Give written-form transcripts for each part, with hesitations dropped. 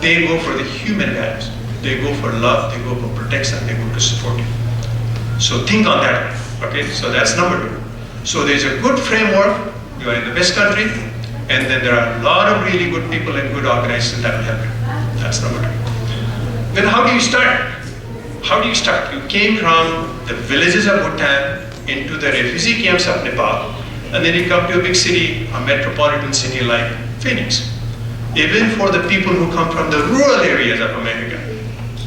They go for the human values. They go for love, they go for protection, they go to support you. So think on that, okay? So that's number 2. So there's a good framework, you are in the best country, and then there are a lot of really good people and good organizations that will help you. That's number 2. Then how do you start? How do you start? You came from the villages of Bhutan into the refugee camps of Nepal, and then you come to a big city, a metropolitan city like Phoenix. Even for the people who come from the rural areas of America,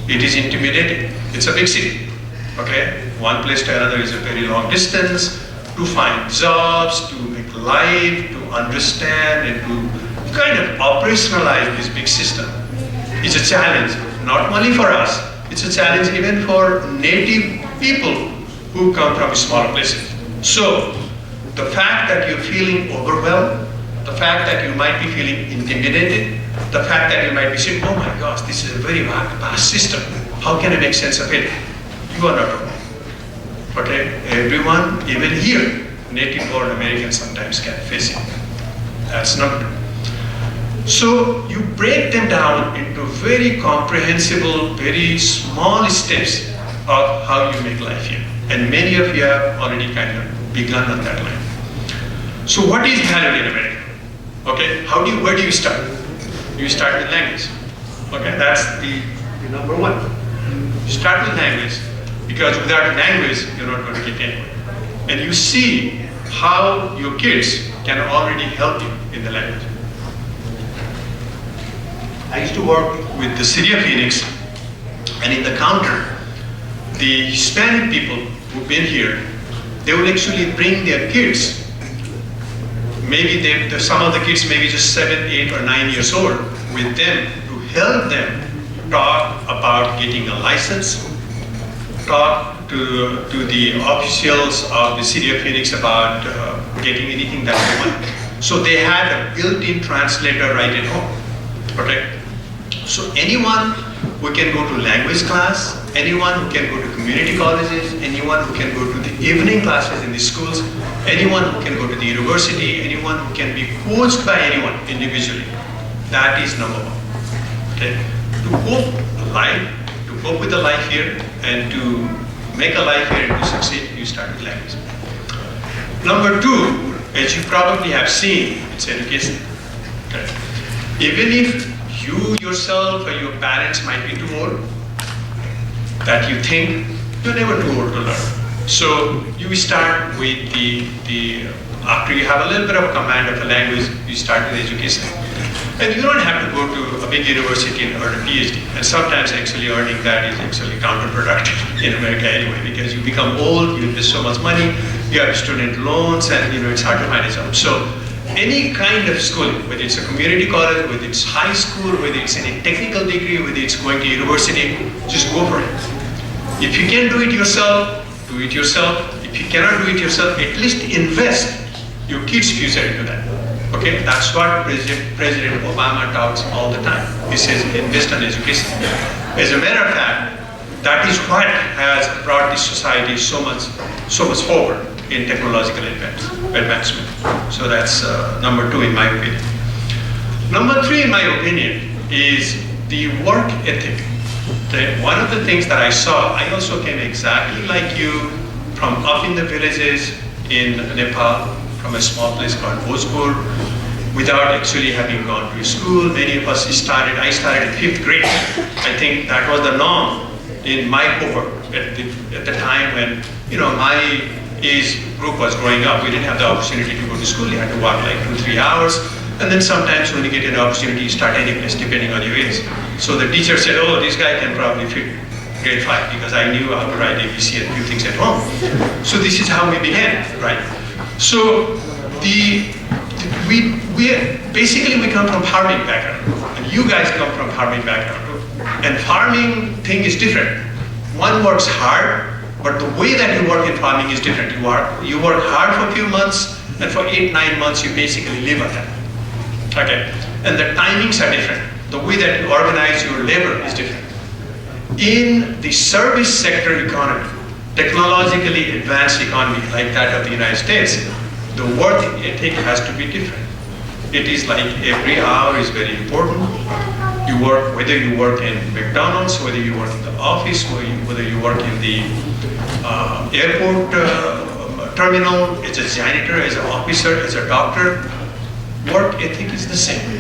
it is intimidating. It's a big city, okay? One place to another is a very long distance. To find jobs, to make life, to understand, and to kind of operationalize this big system is a challenge, not only for us, it's a challenge even for native people who come from smaller places. So, the fact that you're feeling overwhelmed, the fact that you might be feeling intimidated, the fact that you might be saying, oh my gosh, this is a very vast system, how can I make sense of it? You are not alone. Okay, everyone, even here, native-born Americans sometimes can face it. That's not true. So you break them down into very comprehensible, very small steps of how you make life here. And many of you have already kind of begun on that line. So what is valued in America? Okay, where do you start? You start with language. Okay, that's the number 1. You start with language. Because without language, you're not going to get anywhere. And you see how your kids can already help you in the language. I used to work with the city of Phoenix, and in the counter, the Hispanic people who've been here, they will actually bring their kids. Maybe some of the kids maybe just 7, 8, or 9 years old, with them to help them talk about getting a license, talk to the officials of the city of Phoenix about getting anything that they want. So they had a built-in translator right at home. Okay? So anyone who can go to language class, anyone who can go to community colleges, anyone who can go to the evening classes in the schools, anyone who can go to the university, anyone who can be coached by anyone individually, that is number 1. Okay? To cope with the life here and to make a life here and to succeed, you start with language. Number 2, as you probably have seen, it's education. Okay. Even if you yourself or your parents might be too old, that you think you're never too old to learn. So you start with after you have a little bit of a command of a language, you start with education. And you don't have to go to a big university and earn a PhD. And sometimes actually earning that is actually counterproductive in America anyway, because you become old, you invest so much money, you have student loans, and it's hard to find a job. So any kind of schooling, whether it's a community college, whether it's high school, whether it's any technical degree, whether it's going to university, just go for it. If you can do it yourself, do it yourself. If you cannot do it yourself, at least invest your kids' future into that. Okay, that's what President Obama touts all the time. He says invest in education. As a matter of fact, that is what has brought this society so much forward in technological advancement. So that's number 2 in my opinion. Number 3 in my opinion is the work ethic. Okay? One of the things that I saw, I also came exactly like you from up in the villages in Nepal, from a small place called Bhojpur, without actually having gone to school. Many of us I started in 5th grade. I think that was the norm in my cohort at the time when my age group was growing up. We didn't have the opportunity to go to school. You had to walk like 2-3 hours. And then sometimes when you get an opportunity, you start any place depending on your age. So the teacher said, oh, this guy can probably fit grade 5 because I knew how to write ABC and a few things at home. So this is how we began, right? So we basically come from farming background, and you guys come from farming background too. And farming thing is different. One works hard, but the way that you work in farming is different. You work hard for a few months, and for 8-9 months you basically live on that. Okay, and the timings are different. The way that you organize your labor is different. In the service sector economy, technologically advanced economy like that of the United States, the work ethic has to be different. It is like every hour is very important. You You work, whether you work in McDonald's, whether you work in the office, whether you work in the airport terminal, as a janitor, as an officer, as a doctor, work ethic is the same.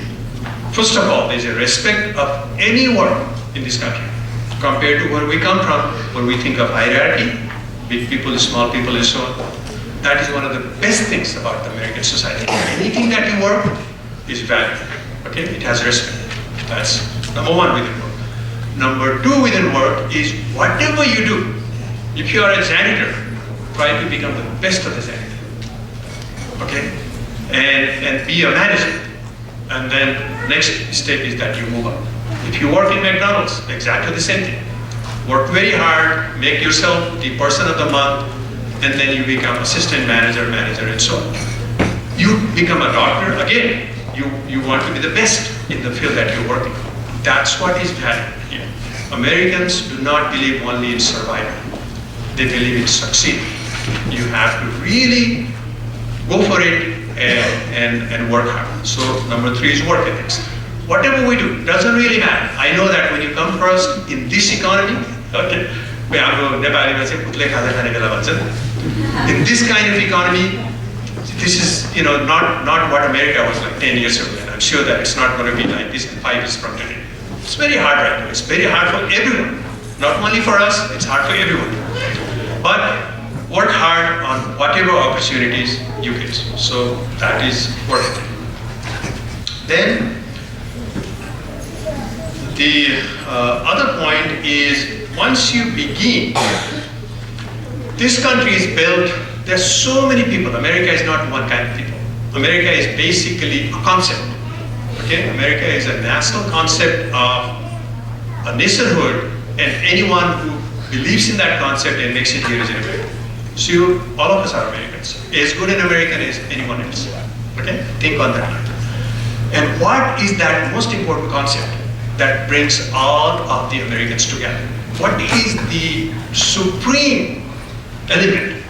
First of all, there's a respect of any work in this country compared to where we come from, where we think of hierarchy, big people, small people, and so on. That is one of the best things about the American society. Anything that you work is valued. Okay, it has respect. That's number one within work. Number two within work is whatever you do. If you are a janitor, try to become the best of the janitor. Okay, and be a manager. And then next step is that you move up. If you work in McDonald's, exactly the same thing. Work very hard, make yourself the person of the month, and then you become assistant manager, and so on. You become a doctor, again, you want to be the best in the field that you're working. That's what is valued here. Americans do not believe only in survival. They believe in succeeding. You have to really go for it and work hard. So number three is work ethics. Whatever we do, doesn't really matter. I know that when you come first in this economy, okay, in this kind of economy, this is not what America was like 10 years ago, and I'm sure that it's not going to be like this in 5 years from today. It's very hard right now. It's very hard for everyone. Not only for us, it's hard for everyone. But work hard on whatever opportunities you get. So that is work ethic. Then the other point is, once you begin, this country is built, there's so many people. America is not one kind of people. America is basically a concept. Okay? America is a national concept of a nationhood, and anyone who believes in that concept and makes it here is an American. So all of us are Americans, as good an American as anyone else. Okay? Think on that. And what is that most important concept that brings all of the Americans together? What is the supreme element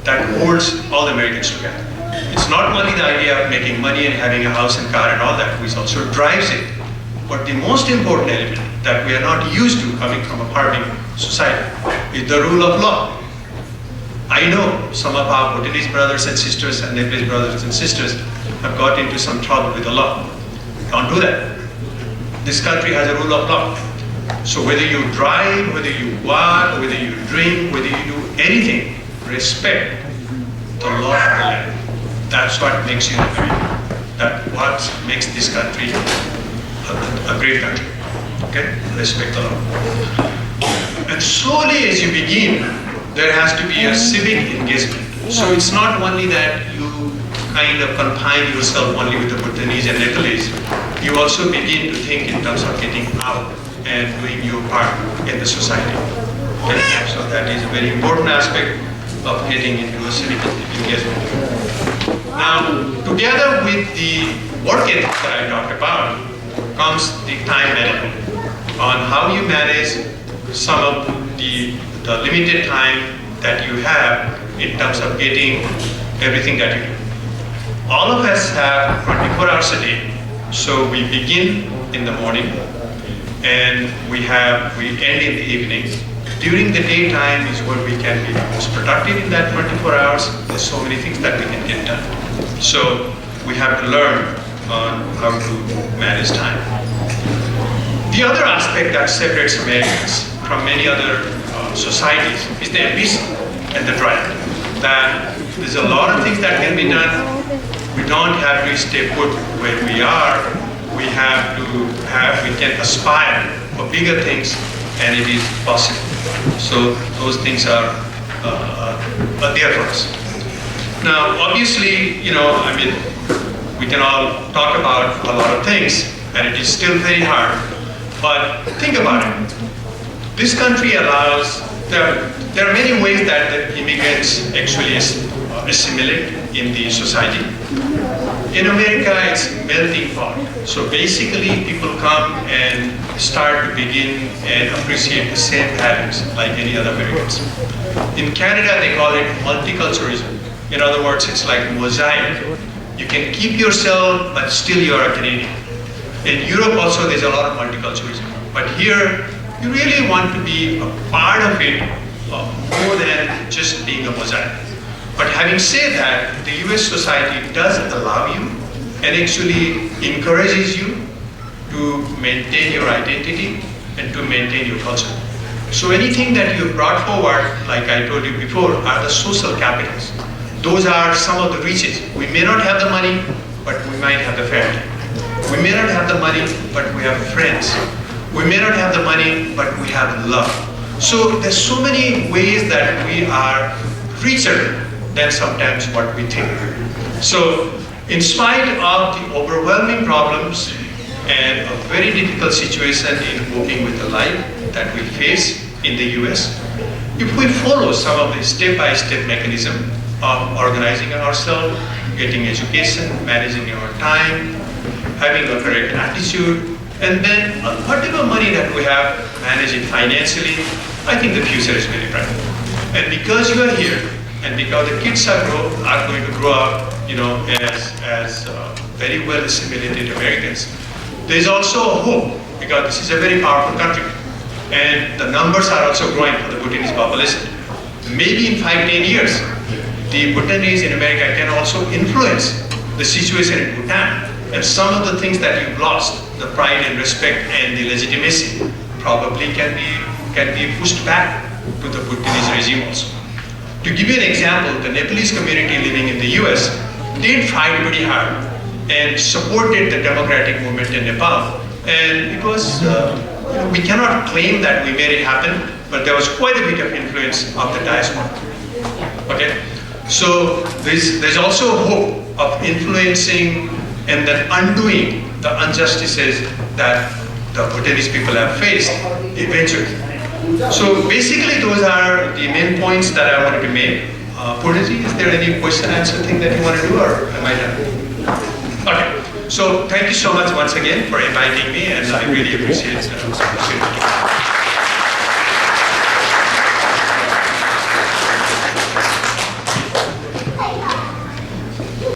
that holds all the Americans together? It's not only the idea of making money and having a house and car and all that, which also drives it, but the most important element that we are not used to coming from a farming society is the rule of law. I know some of our Bhutanese brothers and sisters and Nepalese brothers and sisters have got into some trouble with the law. Don't do that. This country has a rule of law. So whether you drive, whether you walk, whether you drink, whether you do anything, respect the law of the land. That's what makes you American. That's what makes this country a great country. Okay? Respect the law. And slowly as you begin, there has to be a civic engagement. So it's not only that you kind of confine yourself only with the Bhutanese and Nepalese. You also begin to think in terms of getting out and doing your part in the society. Okay? So that is a very important aspect of getting into a civic engagement. Now, together with the work ethic that I talked about comes the time management, on how you manage some of the limited time that you have in terms of getting everything that you do. All of us have 24 hours a day, so we begin in the morning and we end in the evening. During the daytime is where we can be the most productive in that 24 hours. There's so many things that we can get done. So we have to learn on how to manage time. The other aspect that separates Americans from many other societies is the ambition and the drive. That there's a lot of things that can be done. We don't have to stay put where we are. We can aspire for bigger things, and it is possible. So those things are there for us. Now, obviously, we can all talk about a lot of things, and it is still very hard. But think about it. This country allows, there are many ways that the immigrants actually assimilate in the society. In America, it's melting pot. So basically, people come and start to begin and appreciate the same values like any other Americans. In Canada, they call it multiculturalism. In other words, it's like mosaic. You can keep yourself, but still you are a Canadian. In Europe also there's a lot of multiculturalism. But here, you really want to be a part of it more than just being a mosaic. But having said that, the US society does allow you and actually encourages you to maintain your identity and to maintain your culture. So anything that you brought forward, like I told you before, are the social capitals. Those are some of the riches. We may not have the money, but we might have the family. We may not have the money, but we have friends. We may not have the money, but we have love. So there's so many ways that we are richer than sometimes what we think. So in spite of the overwhelming problems and a very difficult situation in coping with the life that we face in the US, if we follow some of the step-by-step mechanism of organizing ourselves, getting education, managing our time, having a correct attitude, and then whatever money that we have, manage it financially, I think the future is very bright. And because you are here, and because the kids are going to grow up, as very well assimilated Americans, there is also a hope, because this is a very powerful country, and the numbers are also growing for the Bhutanese population. Maybe in 5-10 years, the Bhutanese in America can also influence the situation in Bhutan, and some of the things that you've lost, the pride and respect and the legitimacy, probably can be pushed back to the Bhutanese regime also. To give you an example, the Nepalese community living in the US did fight pretty hard and supported the democratic movement in Nepal. And it was, we cannot claim that we made it happen, but there was quite a bit of influence of the diaspora. Okay? So there's also hope of influencing and then undoing the injustices that the Bhutanese people have faced eventually. So basically those are the main points that I wanted to make. Purnaji, is there any question answer thing that you want to do, or am I done? Okay, so thank you so much once again for inviting me, and I really appreciate the opportunity.